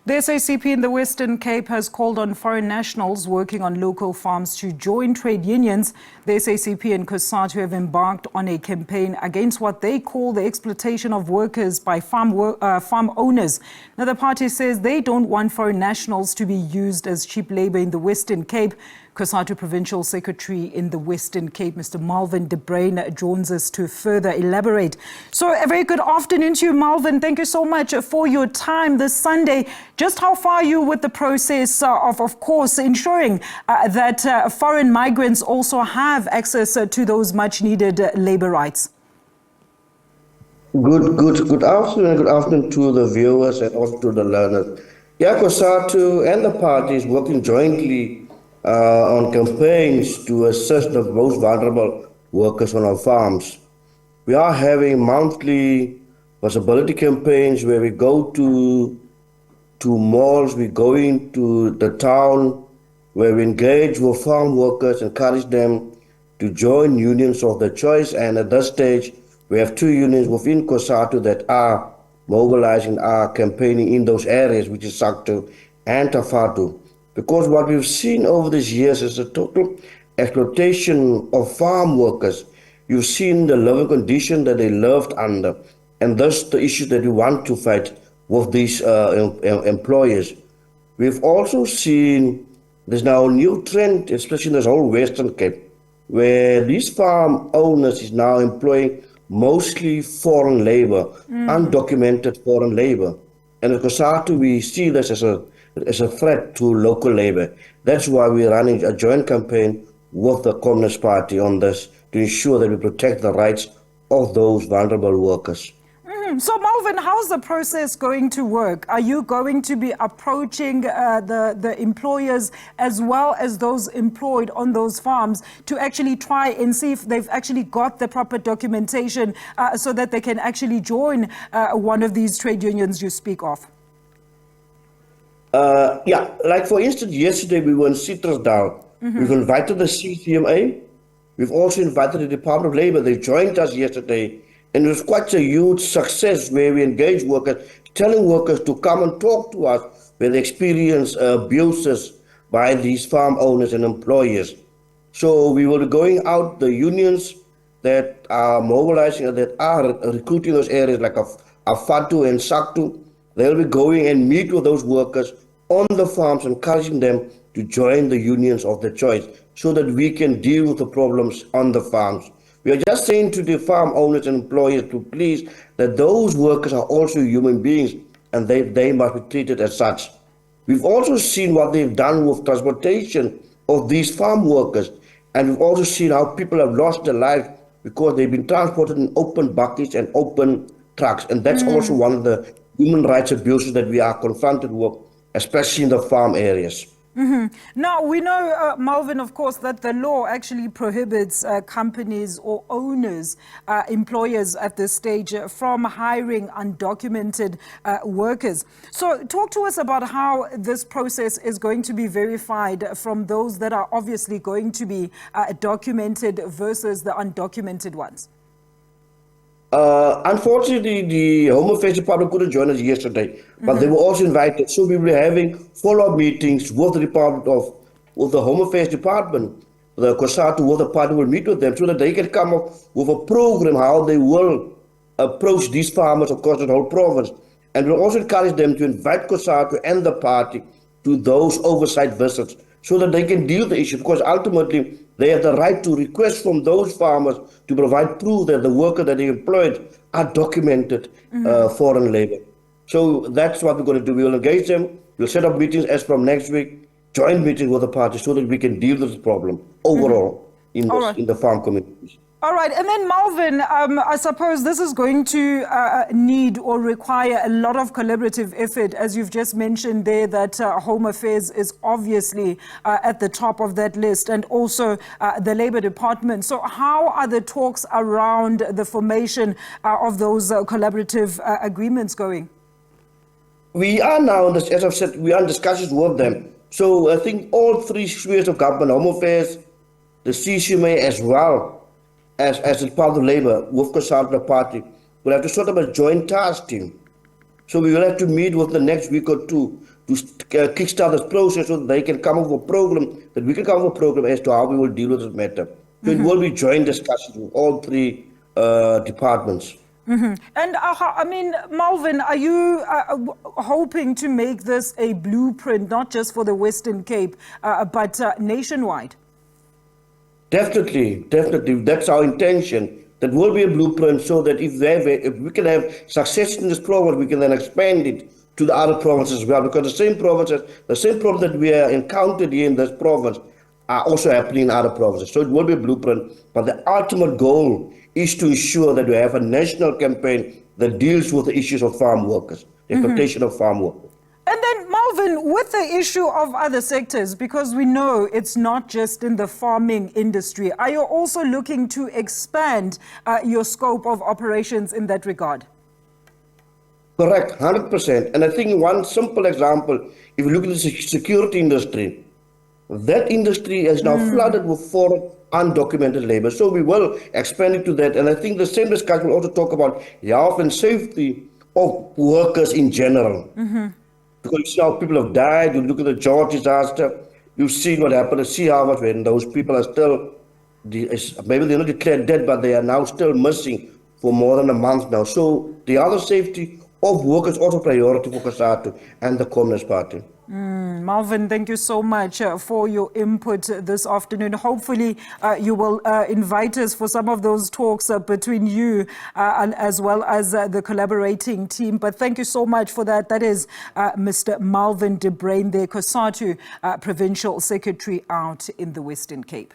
The SACP in the Western Cape has called on foreign nationals working on local farms to join trade unions. The SACP and COSATU have embarked on a campaign against what they call the exploitation of workers by farm owners. Now, the party says they don't want foreign nationals to be used as cheap labor in the Western Cape. COSATU Provincial Secretary in the Western Cape, Mr. Malvern De Bruyn, joins us to further elaborate. So a very good afternoon to you, Malvern. Thank you so much for your time this Sunday. Just how far are you with the process of course, ensuring that foreign migrants also have access to those much-needed labor rights? Good afternoon. Good afternoon to the viewers and also to the learners. Yeah, COSATU and the parties working jointly on campaigns to assist the most vulnerable workers on our farms. We are having monthly visibility campaigns where we go to malls, we go into the town, where we engage with farm workers, encourage them to join unions of their choice. And at this stage, we have 2 unions within COSATU that are mobilizing, are campaigning in those areas, which is SACP and COSATU. Because what we've seen over these years is a total exploitation of farm workers. You've seen the living condition that they lived under, and thus the issue that we want to fight with these employers. We've also seen there's now a new trend, especially in this whole Western Cape, where these farm owners is now employing mostly foreign labor, undocumented foreign labor. And at COSATU, we see this as a threat to local labor. That's why we're running a joint campaign with the Communist Party on this to ensure that we protect the rights of those vulnerable workers. So, Malvern, how's the process going to work? Are you going to be approaching the employers as well as those employed on those farms to actually try and see if they've actually got the proper documentation so that they can actually join one of these trade unions you speak of? Yeah, like for instance, yesterday we were in Citrus Down. We've invited the CCMA. We've also invited the Department of Labor. They joined us yesterday. And it was quite a huge success where we engaged workers, telling workers to come and talk to us where they experience abuses by these farm owners and employers. So we will be going out, the unions that are mobilizing, that are recruiting those areas like FATU and SACP, they'll be going and meet with those workers on the farms, encouraging them to join the unions of their choice so that we can deal with the problems on the farms. We are just saying to the farm owners and employers to please that those workers are also human beings and they must be treated as such. We've also seen what they've done with transportation of these farm workers, and we've also seen how people have lost their lives because they've been transported in open buckets and open trucks. And that's also one of the human rights abuses that we are confronted with, especially in the farm areas. Now, we know, Malvern, of course, that the law actually prohibits companies or owners, employers at this stage, from hiring undocumented workers. So talk to us about how this process is going to be verified from those that are obviously going to be documented versus the undocumented ones. Unfortunately, the Home Affairs Department couldn't join us yesterday, but they were also invited. So we will be having follow-up meetings with the with the Home Affairs Department. The COSATU, with the party, will meet with them so that they can come up with a program how they will approach these farmers across the whole province. And we'll also encourage them to invite COSATU and the party to those oversight visits so that they can deal with the issue, because ultimately they have the right to request from those farmers to provide proof that the workers that they employed are documented foreign labor. So that's what we're going to do. We will engage them. We'll set up meetings as from next week, joint meetings with the party so that we can deal with this problem overall in the farm communities. All right. And then, Malvern, I suppose this is going to need or require a lot of collaborative effort, as you've just mentioned there, that Home Affairs is obviously at the top of that list, and also the Labour Department. So how are the talks around the formation of those collaborative agreements going? We are now, as I've said, we are in discussions with them. So I think all 3 spheres of government, Home Affairs, the CCMA as well, as a part of Labour, with COSATU the party, we'll have to sort of a joint task team. So we will have to meet with the next week or 2 to kickstart this process so that they can come up with a program, that we can come up with a program as to how we will deal with this matter. So it will be joint discussions with all three departments. And I mean, Malvern, are you hoping to make this a blueprint, not just for the Western Cape, but nationwide? Definitely. That's our intention. That will be a blueprint so that if we can have success in this province, we can then expand it to the other provinces as well. Because the same problems that we are encountered here in this province are also happening in other provinces. So it will be a blueprint. But the ultimate goal is to ensure that we have a national campaign that deals with the issues of farm workers, the exploitation of farm workers. And then, Malvern, with the issue of other sectors, because we know it's not just in the farming industry, are you also looking to expand your scope of operations in that regard? Correct, 100%. And I think one simple example, if you look at the security industry, that industry is now flooded with foreign undocumented labor. So we will expand it to that. And I think the same discussion will also talk about health and safety of workers in general. Because you see how people have died, you look at the George disaster, you've seen what happened at Sea Harvest when those people are still, maybe they're not declared dead, but they are now still missing for more than a month now. So the other safety of workers also priority for COSATU and the Communist Party. Malvern, thank you so much for your input this afternoon. Hopefully, you will invite us for some of those talks between you and as well as the collaborating team. But thank you so much for that. That is Mr. Malvern De Bruyn, the COSATU Provincial Secretary out in the Western Cape.